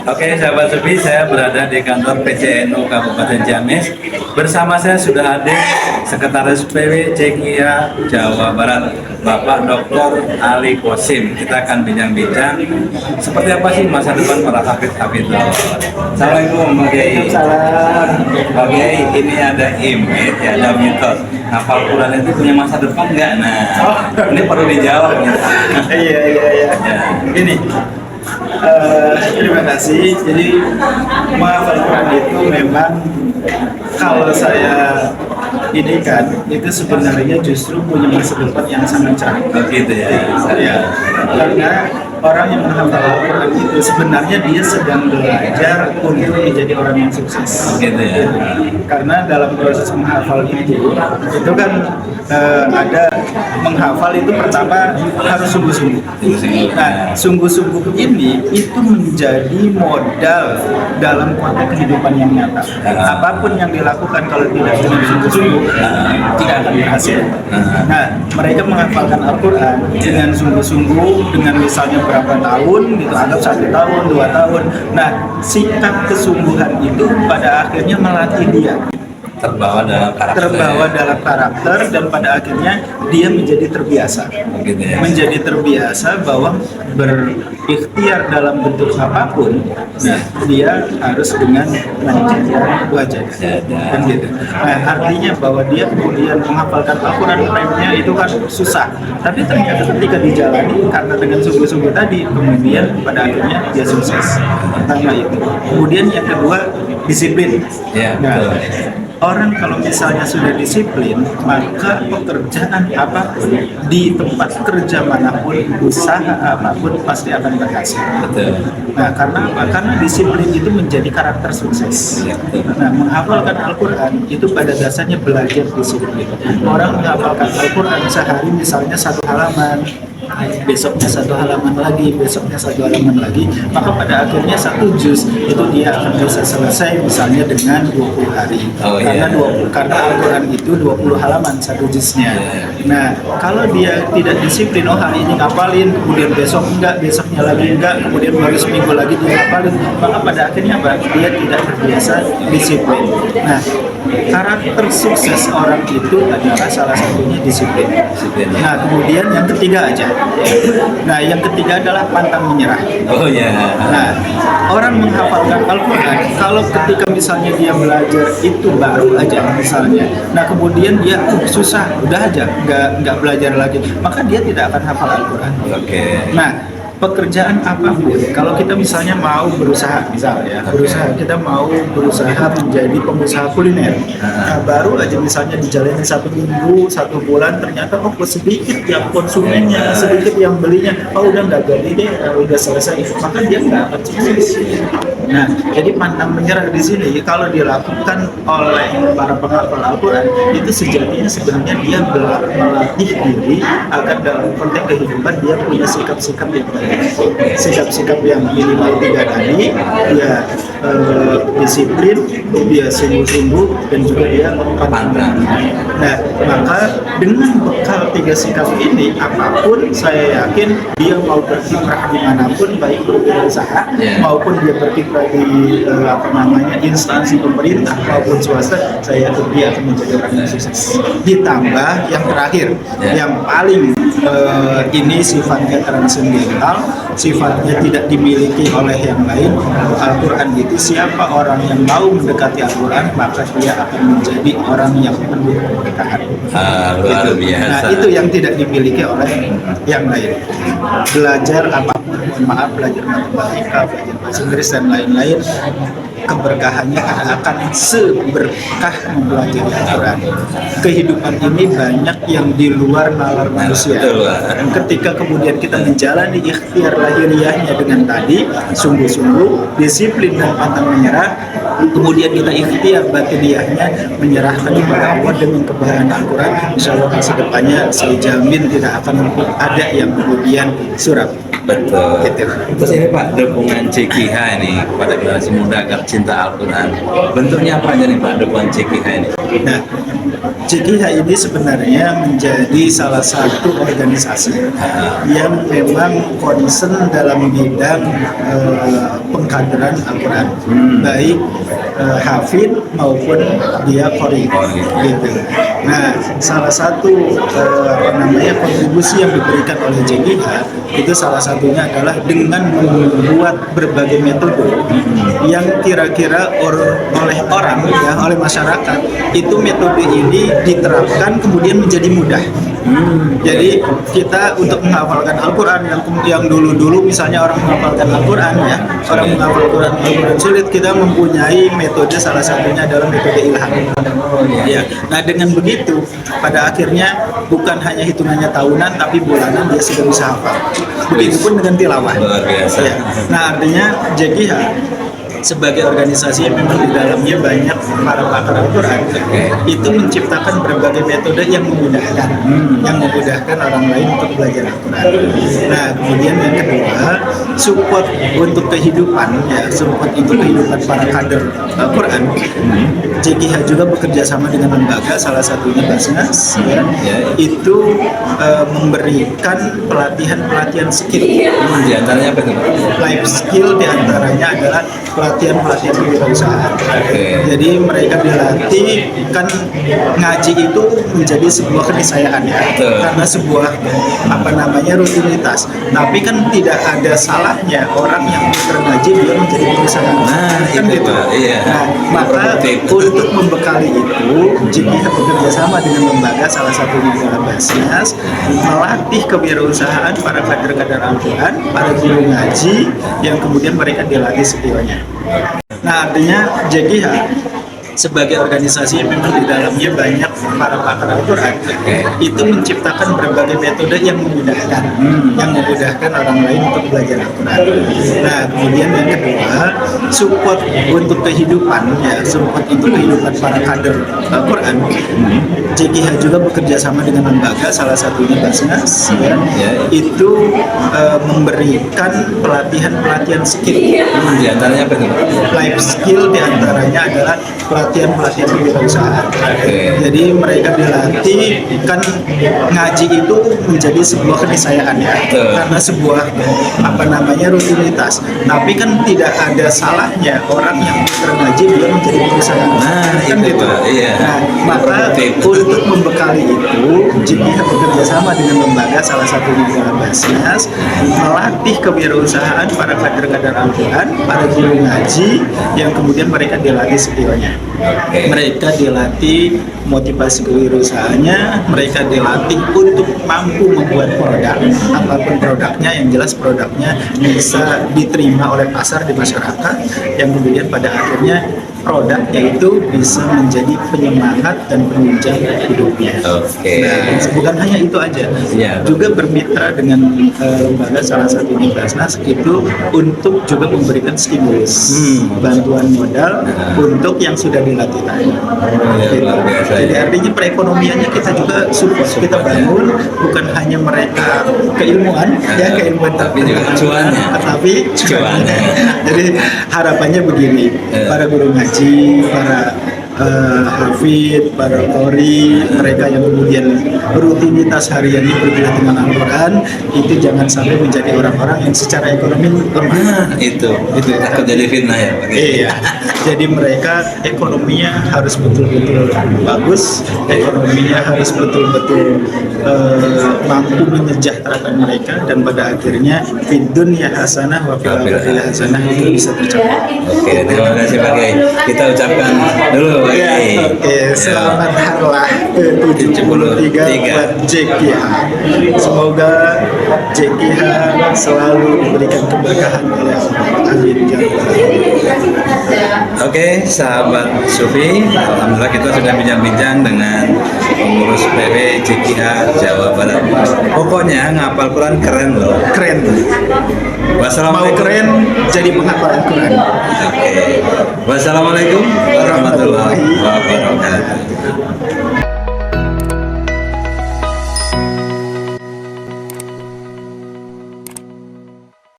Oke, sahabat Sepi, saya berada di kantor PCNU Kabupaten Ciamis. Bersama saya sudah hadir Sekretaris PW Cekia Jawa Barat, Bapak Dr. Ali Kosim. Kita akan bincang-bincang seperti apa sih masa depan para hafid-hafid. Assalamualaikum, Pak Kiai. Pak Kiai, ini ada image, ya, ada mitos. Hafal Quran itu punya masa depan nggak? Nah, ini perlu dijawab. Iya. Ini terima kasih. Jadi menghafal Quran itu memang kalau saya ini kan itu sebenarnya justru punya masa depan yang sangat cerah. Begitu ya. Ya, karena orang yang menghafal Al-Quran itu sebenarnya dia sedang belajar untuk menjadi orang yang sukses. Begitu ya. Karena dalam proses menghafal itu kan ada menghafal itu pertama harus sungguh-sungguh. Nah, sungguh-sungguh ini itu menjadi modal dalam konteks kehidupan yang nyata. Apapun yang dilakukan kalau tidak dengan sungguh-sungguh tidak akan berhasil. Nah, mereka menghafalkan Al-Quran dengan sungguh-sungguh, dengan misalnya berapa tahun gitu, anggap 1 tahun, 2 tahun. Nah, sikap kesungguhan itu pada akhirnya melatih dia Terbawa dalam karakter dan pada akhirnya dia menjadi terbiasa. Begitu ya. Menjadi terbiasa bahwa berikhtiar dalam bentuk apapun, nah dia harus dengan menjaga wajah kan gitu. Nah, artinya bahwa dia kemudian menghafalkan Al-Quran remnya itu kan susah, tapi ternyata ketika dijalani karena dengan sungguh-sungguh tadi, kemudian pada akhirnya dia sukses. Pertama itu. Kemudian yang kedua, disiplin. Ya, Nah, betul. orang kalau misalnya sudah disiplin, maka pekerjaan apapun di tempat kerja manapun, usaha apapun pasti akan berhasil. Betul. Nah, karena apa? Karena disiplin itu menjadi karakter sukses. Nah, menghafalkan Al-Quran itu pada dasarnya belajar disiplin. Orang menghafalkan Al-Quran sehari misalnya 1 halaman, besoknya 1 halaman lagi, besoknya 1 halaman lagi, maka pada akhirnya 1 juz itu dia akan bisa selesai misalnya dengan 20 hari. Karena Al-Quran itu 20 halaman 1 juznya. Nah, kalau dia tidak disiplin, hari ini ngapalin, kemudian besok enggak, besoknya lagi enggak, kemudian baru seminggu lagi dia ngapalin, maka pada akhirnya apa? Dia tidak terbiasa disiplin. Nah, karakter sukses orang itu adalah salah satunya disiplin. Nah, kemudian yang ketiga aja. Nah, yang ketiga adalah pantang menyerah. Oh ya. Nah, orang menghafalkan Al-Quran, kalau ketika misalnya dia belajar itu baru aja misalnya, nah kemudian dia susah, udah aja, nggak belajar lagi, maka dia tidak akan hafal Al-Quran. Oke. Nah, pekerjaan apapun, kalau kita misalnya mau berusaha, kita mau berusaha menjadi pengusaha kuliner, nah, baru aja misalnya dijalani 1 minggu, 1 bulan, ternyata sedikit yang konsumennya, sedikit yang belinya, udah nggak jadi deh, udah selesai, maka dia nggak akan sukses. Nah, jadi pantang menyerah di sini kalau dilakukan oleh para penghafal Al-Quran itu sejatinya sebenarnya dia melatih diri agar dalam konteks kehidupan dia punya sikap-sikap yang baik, sikap-sikap yang minimal 3 tadi, dia disiplin, dia sungguh-sungguh, dan juga dia pantang. Nah, maka dengan bekal 3 sikap ini, apapun saya yakin dia mau berkiprah dimanapun, baik berusaha maupun dia berkiprah di instansi pemerintah maupun swasta, saya yakin dia akan menjadi orang yang sukses. Ditambah yang terakhir, yang paling ini sifatnya transendental, sifatnya tidak dimiliki oleh yang lain. Al-Quran itu siapa orang yang mau mendekati Al-Quran, maka dia akan menjadi orang yang penuh keberkahan. Luar biasa. Nah, itu yang tidak dimiliki oleh yang lain. Belajar apapun, belajar matematika, belajar bahasa Inggris dan lain-lain, keberkahannya akan seberkah mempelajari Al-Quran. Kehidupan ini banyak yang di luar nalar manusia. Dan ketika kemudian kita menjalani ikhtiar lahiriahnya dengan tadi, sungguh-sungguh, disiplin dan pantang menyerah, kemudian kita ikhtiar batiniahnya, menyerahkan kepada Allah dengan kebahagiaan Al-Quran, insya Allah masa depannya saya jamin tidak akan ada yang kemudian suram. Betul. Gitu. Terus ini Pak, dukungan CKH ini kepada generasi muda agar cinta Al-Quran. Bentuknya apa aja nih Pak, dukungan CKH ini? Nah, JKH ini sebenarnya menjadi salah satu organisasi yang memang concern dalam bidang pengkaderan Al-Quran, baik hafid maupun dia qori gitu. Nah, salah satu kontribusi yang diberikan oleh JKH itu salah satunya adalah dengan membuat berbagai metode yang kira-kira oleh orang ya, oleh masyarakat itu metode ini diterapkan kemudian menjadi mudah. Jadi kita untuk menghafalkan Al-Quran yang dulu-dulu misalnya orang menghafalkan Al-Quran ya, orang menghafalkan Al-Quran sulit, kita mempunyai metode, salah satunya adalah metode ilham. Ya, nah dengan begitu pada akhirnya bukan hanya hitungannya tahunan tapi bulanan dia sudah bisa hafal. Begitupun dengan tilawah. Luar biasa. Ya. Nah artinya JKH sebagai organisasi yang memang di dalamnya banyak para pakar Al-Quran itu menciptakan berbagai metode yang memudahkan orang lain untuk belajar Al-Quran. Nah kemudian yang kedua, support untuk kehidupan ya, support untuk kehidupan para kader Al-Quran. JKH juga bekerja sama dengan lembaga, salah satunya Basnas ya, itu memberikan pelatihan skill. Di antaranya apa itu? Life skill diantaranya adalah pelatihan kewirausahaan. Jadi mereka dilatih, kan ngaji itu menjadi sebuah keniscayaan ya, karena sebuah rutinitas. Tapi kan tidak ada salahnya orang yang ngaji dia menjadi pengusaha. Kan gitu. Iya. Nah, maka untuk membekali itu, JKH bekerja sama dengan lembaga, salah satunya adalah Basnas, melatih kewirausahaan para kader-kader Al-Quran, para guru ngaji yang kemudian mereka dilatih skillnya. Nah artinya JKH sebagai organisasi yang memang di dalamnya banyak para pakar Al-Quran itu menciptakan berbagai metode yang memudahkan orang lain untuk belajar Al-Quran. Nah kemudian yang kedua, support untuk kehidupan ya, support untuk kehidupan para kader Al-Quran. JKH juga bekerja sama dengan lembaga, salah satunya Basnas ya, itu memberikan pelatihan skill. Di antaranya apa itu? Life skill diantaranya adalah pelatihan kewirausahaan. Jadi mereka dilatih, kan ngaji itu menjadi sebuah keniscayaan ya, karena sebuah rutinitas. Tapi kan tidak ada salahnya orang yang ngaji dia menjadi pengusaha. Kan gitu. Iya. Nah, maka untuk membekali itu JKH bekerja sama dengan lembaga, salah satunya adalah Basnas, melatih kewirausahaan para kader-kader Al-Quran, para guru ngaji yang kemudian mereka dilatih skillnya. Mereka dilatih motivasi kewirausahaannya, mereka dilatih untuk mampu membuat produk, apapun produknya, yang jelas produknya bisa diterima oleh pasar di masyarakat, yang kemudian pada akhirnya produknya itu bisa menjadi penyemangat dan penunjang hidupnya. Nah, bukan hanya itu aja, juga bermitra dengan lembaga, salah satunya Basnas itu untuk juga memberikan stimulus, bantuan modal untuk yang sudah dilatih tadi. Jadi artinya perekonomiannya kita juga support, kita bangun, bukan hanya mereka keilmuan tapi juga cuannya. Tapi cuannya. Jadi harapannya begini, para guru ngaji, para hafid, para qori, mereka yang kemudian rutinitas hariannya bergerak dengan Al-Quran, itu jangan sampai menjadi orang-orang yang secara ekonomi lemah. Itu takut jadi fitnah ya. Iya. Jadi mereka ekonominya harus betul-betul bagus, ekonominya harus betul-betul mampu menyejahterakan mereka, dan pada akhirnya fid dunya hasanah wa fil akhirati hasanah itu bisa tercapai. Terima kasih Pak Kiai. Kita ucapkan dulu Pak Kiai. Selamat harlah ke-73 buat JKH. Semoga JKH selalu memberikan keberkahan oleh Allah. Amin. Oke, sahabat Sufi, alhamdulillah kita sudah bincang-bincang dengan pengurus PW JKH Jawa Barat. Pokoknya ngapal Quran keren loh. Keren. Mau keren jadi penghafal Al-Quran. Wassalamualaikum warahmatullahi wabarakatuh.